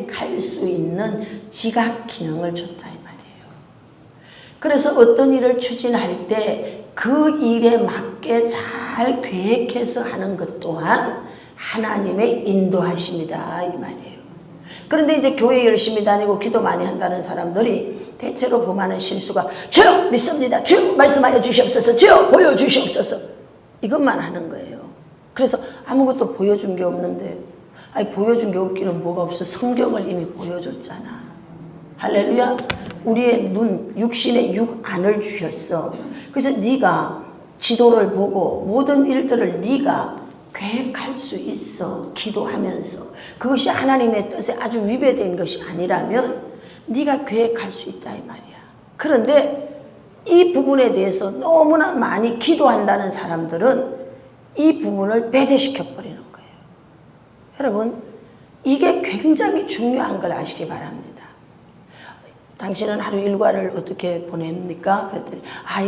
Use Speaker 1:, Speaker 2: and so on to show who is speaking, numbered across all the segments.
Speaker 1: 갈 수 있는 지각 기능을 줬다 이 말이에요. 그래서 어떤 일을 추진할 때 그 일에 맞게 잘 계획해서 하는 것 또한 하나님의 인도하심이다 이 말이에요. 그런데 이제 교회 열심히 다니고 기도 많이 한다는 사람들이 대체로 범하는 실수가 주여 믿습니다. 주여 말씀하여 주시옵소서. 주여 보여주시옵소서. 이것만 하는 거예요. 그래서 아무것도 보여준 게 없는데 아니 보여준 게 없기는 뭐가 없어. 성경을 이미 보여줬잖아. 할렐루야. 우리의 눈, 육신의 육안을 주셨어. 그래서 네가 지도를 보고 모든 일들을 네가 계획할 수 있어. 기도하면서. 그것이 하나님의 뜻에 아주 위배된 것이 아니라면 네가 계획할 수 있다 이 말이야. 그런데 이 부분에 대해서 너무나 많이 기도한다는 사람들은 이 부분을 배제시켜 버리는 거예요. 여러분 이게 굉장히 중요한 걸 아시기 바랍니다. 당신은 하루 일과를 어떻게 보냅니까? 그랬더니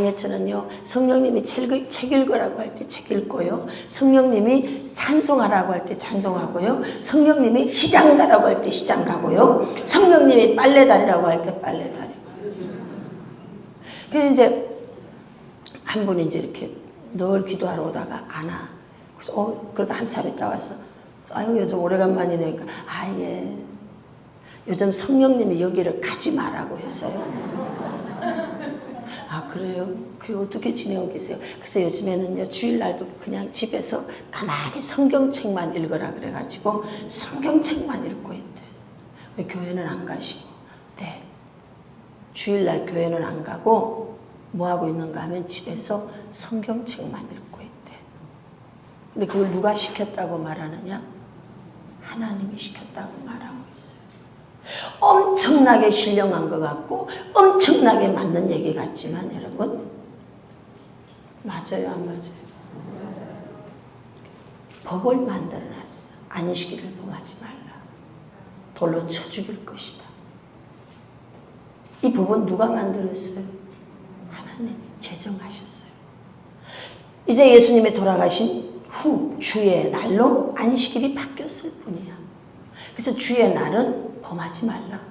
Speaker 1: 예 저는요 성령님이 책 읽으라고 할 때 책 읽고요, 성령님이 찬송하라고 할 때 찬송하고요, 성령님이 시장 가라고 할 때 시장 가고요, 성령님이 빨래 다리라고 할 때 빨래 다리고. 그래서 이제 한 분이 이제 이렇게 늘 기도하러 오다가 안 와. 그래서 그러다 한참 있다 왔어. 아유 요즘 오래간만이네. 그러니까 예. 요즘 성령님이 여기를 가지 말라고 했어요. 그래요? 그게 어떻게 지내고 계세요? 그래서 요즘에는요 주일날도 그냥 집에서 가만히 성경책만 읽으라 그래가지고 성경책만 읽고 있대. 왜 교회는 안 가시고? 네. 주일날 교회는 안 가고 뭐 하고 있는가 하면 집에서 성경책만 읽고 있대. 근데 그걸 누가 시켰다고 말하느냐? 하나님이 시켰다고 말하고 있어요. 엄청나게 신령한 것 같고 엄청나게 맞는 얘기 같지만 여러분 맞아요 안 맞아요? 법을 만들어놨어. 안식일을 범하지 말라. 돌로 쳐 죽일 것이다. 이 법은 누가 만들었어요? 하나님이 제정하셨어요. 이제 예수님이 돌아가신 후 주의 날로 안식일이 바뀌었을 뿐이야. 그래서 주의 날은 범하지 말라.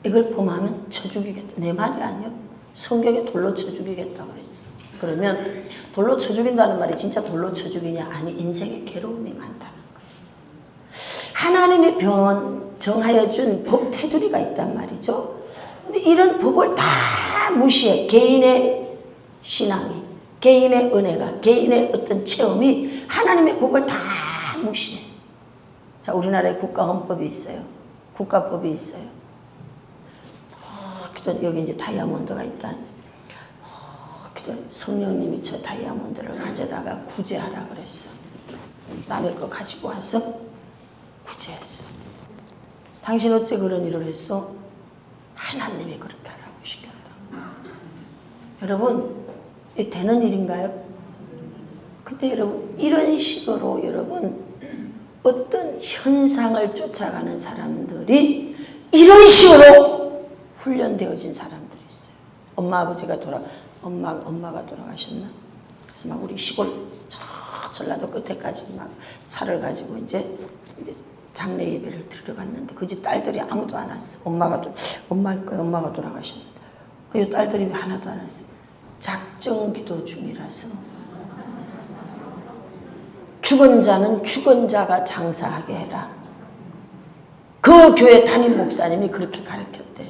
Speaker 1: 이걸 범하면 쳐 죽이겠다. 내 말이 아니야. 성경에 돌로 쳐 죽이겠다고 그랬어. 그러면 돌로 쳐 죽인다는 말이 진짜 돌로 쳐 죽이냐? 아니 인생에 괴로움이 많다는 거예요. 하나님이 정하여 준 법 테두리가 있단 말이죠. 근데 이런 법을 다 무시해. 개인의 신앙이, 개인의 은혜가, 개인의 어떤 체험이 하나님의 법을 다 무시해. 자, 우리나라에 국가헌법이 있어요. 국가법이 있어요. 여기 이제 다이아몬드가 있다. 성령님이 저 다이아몬드를 가져다가 구제하라 그랬어. 남의 거 가지고 와서 구제했어. 당신 어째 그런 일을 했어? 하나님이 그렇게 하라고 시켰다. 여러분, 이 되는 일인가요? 근데 여러분, 이런 식으로 여러분, 어떤 현상을 쫓아가는 사람들이 이런 식으로 훈련되어진 사람들이 있어요. 엄마 아버지가 엄마가 돌아가셨나? 그래서 막 우리 시골 저 전라도 끝에까지 막 차를 가지고 이제 장례 예배를 드리러 갔는데 그 집 딸들이 아무도 안 왔어. 엄마가 돌아가셨는데 이 딸들이 왜 하나도 안 왔어? 작정기도 중이라서. 죽은 자는 죽은 자가 장사하게 해라. 그 교회 담임 목사님이 그렇게 가르쳤대.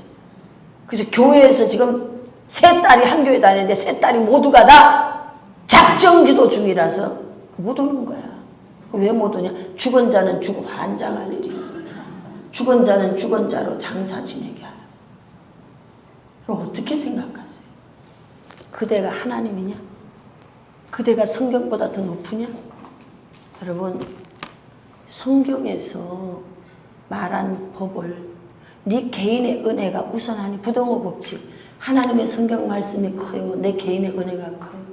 Speaker 1: 그래서 교회에서 지금 세 딸이 한 교회 다니는데 세 딸이 모두가 다 작정기도 중이라서 못 오는 거야. 왜 못 오냐? 죽은 자는 죽어 환장할 일이야. 죽은 자는 죽은 자로 장사 지내게 하라. 그럼 어떻게 생각하세요? 그대가 하나님이냐? 그대가 성경보다 더 높으냐? 여러분, 성경에서 말한 법을 네 개인의 은혜가 우선하니 부동호 법칙. 하나님의 성경 말씀이 커요. 내 개인의 은혜가 커요.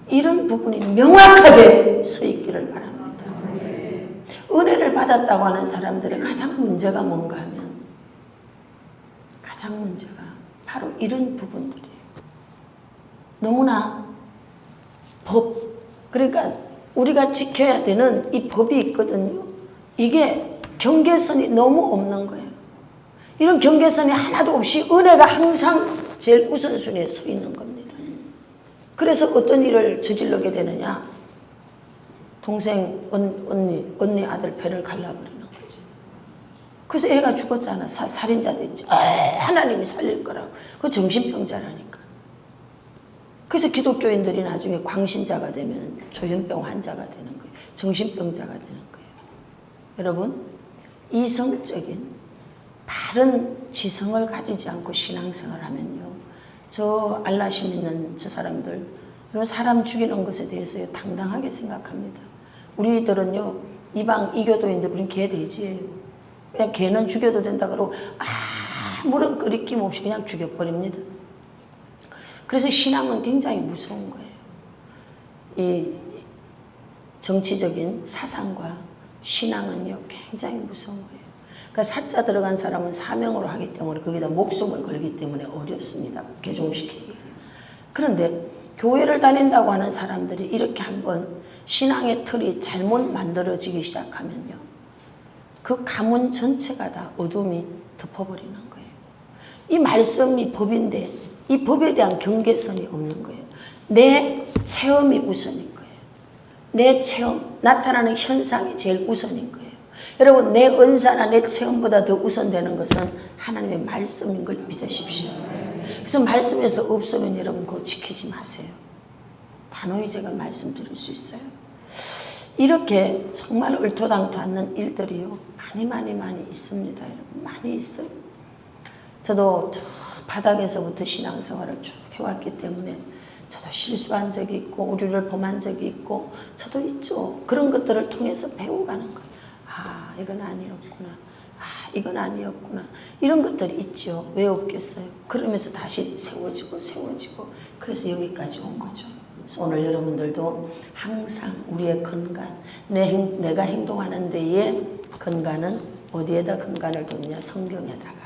Speaker 1: 이런 부분이 명확하게 서 있기를 바랍니다. 은혜를 받았다고 하는 사람들의 가장 문제가 뭔가 하면 가장 문제가 바로 이런 부분들이에요. 너무나 그러니까 우리가 지켜야 되는 이 법이 있거든요. 이게 경계선이 너무 없는 거예요. 이런 경계선이 하나도 없이 은혜가 항상 제일 우선순위에 서 있는 겁니다. 그래서 어떤 일을 저지르게 되느냐? 동생, 언니 아들 배를 갈라버리는 거지. 그래서 애가 죽었잖아. 살인자 됐지. 하나님이 살릴 거라고. 그 정신병자라니까. 그래서 기독교인들이 나중에 광신자가 되면 조현병 환자가 되는 거예요. 정신병자가 되는 거예요. 여러분, 이성적인 바른 지성을 가지지 않고 신앙생활 하면요. 저 알라심 있는 저 사람들, 여러분 사람 죽이는 것에 대해서 당당하게 생각합니다. 우리들은요, 이방 이교도인들, 우린 개돼지예요. 그냥 개는 죽여도 된다 그러고 아무런 끄리낌 없이 그냥 죽여버립니다. 그래서 신앙은 굉장히 무서운 거예요. 이 정치적인 사상과 신앙은요, 굉장히 무서운 거예요. 그러니까 사자 들어간 사람은 사명으로 하기 때문에 거기다 목숨을 걸기 때문에 어렵습니다. 개종시키기. 그런데 교회를 다닌다고 하는 사람들이 이렇게 한번 신앙의 틀이 잘못 만들어지기 시작하면요. 그 가문 전체가 다 어둠이 덮어버리는 거예요. 이 말씀이 법인데 이 법에 대한 경계선이 없는 거예요. 내 체험이 우선인 거예요. 내 체험, 나타나는 현상이 제일 우선인 거예요. 여러분, 내 은사나 내 체험보다 더 우선되는 것은 하나님의 말씀인 걸 믿으십시오. 그래서 말씀에서 없으면 여러분 그거 지키지 마세요. 단호히 제가 말씀드릴 수 있어요. 이렇게 정말 얼토당토 않는 일들이요. 많이 있습니다. 여러분. 많이 있어요. 저도 저 바닥에서부터 신앙생활을 쭉 해왔기 때문에 저도 실수한 적이 있고 오류를 범한 적이 있고 저도 있죠. 그런 것들을 통해서 배워가는 거예요. 이건 아니었구나. 이건 아니었구나. 이런 것들이 있죠. 왜 없겠어요? 그러면서 다시 세워지고 그래서 여기까지 온 거죠. 그래서 오늘 여러분들도 항상 우리의 근간, 내가 행동하는 데에 근간은 어디에다 근간을 뒀냐? 성경에다가.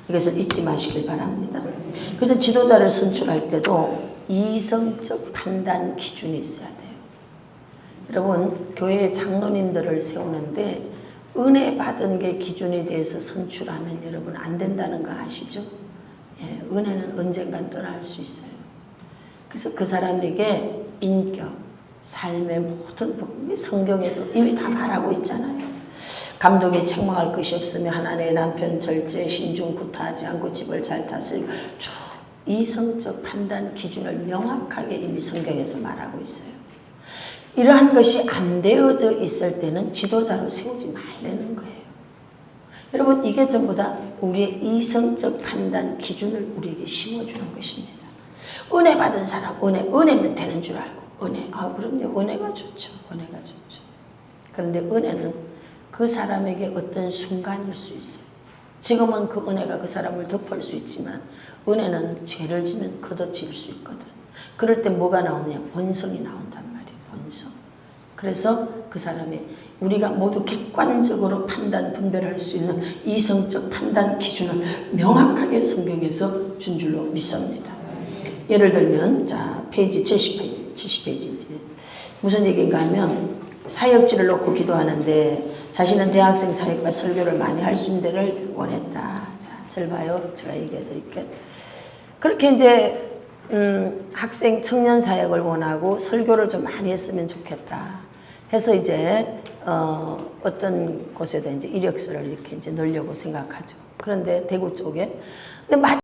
Speaker 1: 이것을 잊지 마시길 바랍니다. 그래서 지도자를 선출할 때도 이성적 판단 기준이 있어야 돼요. 여러분, 교회 장로님들을 세우는데 은혜 받은 게 기준에 대해서 선출하면 여러분 안 된다는 거 아시죠? 예, 은혜는 언젠간 떠날 수 있어요. 그래서 그 사람에게 인격, 삶의 모든 부분이 성경에서 이미 다 말하고 있잖아요. 감독이 책망할 것이 없으며 하나님의 남편 절제, 신중, 구타하지 않고 집을 잘 다스리고 쭉 이성적 판단 기준을 명확하게 이미 성경에서 말하고 있어요. 이러한 것이 안 되어져 있을 때는 지도자로 세우지 말라는 거예요. 여러분, 이게 전부 다 우리의 이성적 판단 기준을 우리에게 심어주는 것입니다. 은혜 받은 사람, 은혜면 되는 줄 알고, 그럼요, 은혜가 좋죠. 그런데 은혜는 그 사람에게 어떤 순간일 수 있어요. 지금은 그 은혜가 그 사람을 덮을 수 있지만, 은혜는 죄를 지면 걷어질 수 있거든. 그럴 때 뭐가 나오냐? 본성이 나온단 말이에요. 본성. 그래서 그 사람이 우리가 모두 객관적으로 판단, 분별할 수 있는 이성적 판단 기준을 명확하게 성경에서 준 줄로 믿습니다. 예를 들면, 자, 페이지 70페이지. 무슨 얘기인가 하면, 사역지를 놓고 기도하는데, 자신은 대학생 사역과 설교를 많이 할 수 있는 데를 원했다. 자, 절 봐요. 제가 얘기해 드릴게요. 그렇게 이제, 학생 청년 사역을 원하고 설교를 좀 많이 했으면 좋겠다. 해서 이제, 어떤 곳에다 이제 이력서를 이렇게 이제 넣으려고 생각하죠. 그런데 대구 쪽에. 근데